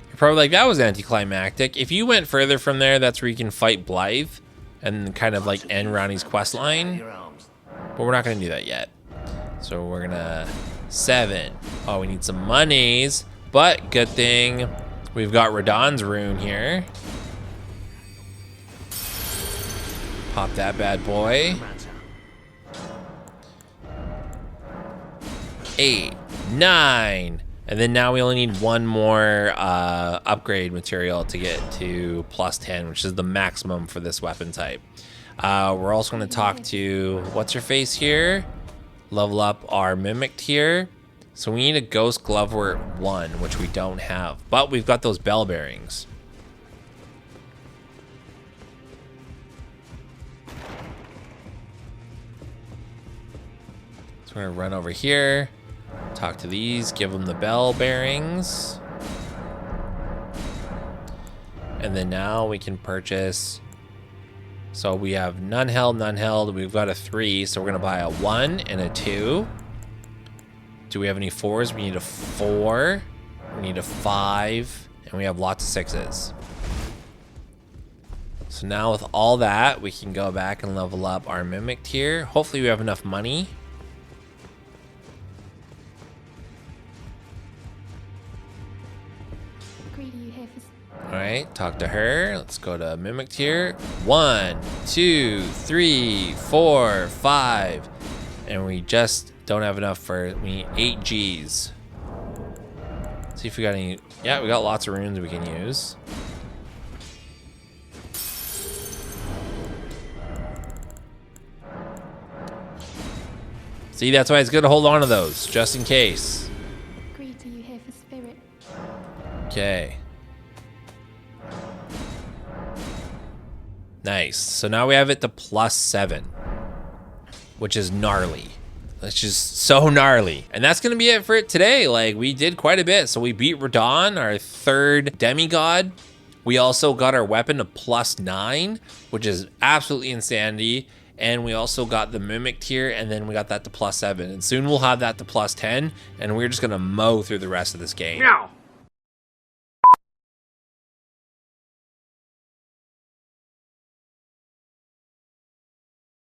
You're probably like, that was anticlimactic. If you went further from there, that's where you can fight Blythe and kind of like end Ronnie's quest line. But we're not gonna do that yet. So we're gonna 7. Oh, we need some monies. But good thing we've got Radahn's rune here. Pop that bad boy. 8, 9. And then now we only need 1 more upgrade material to get to +10, which is the maximum for this weapon type. We're also going to talk to what's her face here. Level up our mimic tier. So we need a ghost glovewort 1, which we don't have, but we've got those bell bearings. So we're gonna run over here, talk to these, give them the bell bearings. And then now we can purchase. So we have none held, none held. We've got a 3, so we're gonna buy a 1 and a 2. Do we have any 4s? We need a 4. We need a 5. And we have lots of 6s. So now with all that, we can go back and level up our mimic tier. Hopefully we have enough money. Alright, talk to her. Let's go to mimic tier. 1, 2, 3, 4, 5. And we just don't have enough for, we need 8 Gs. See if we got any. Yeah, we got lots of runes we can use. See, that's why it's good to hold on to those, just in case. Greed are you here for spirit? Okay. Nice. So now we have it to +7. which is gnarly. That's just so gnarly. And that's gonna be it for it today. Like, we did quite a bit. So we beat Radon, our 3rd demigod. We also got our weapon to +9, which is absolutely insanity. And we also got the Mimic tier, and then we got that to +7. And soon we'll have that to +10, and we're just gonna mow through the rest of this game. Meow.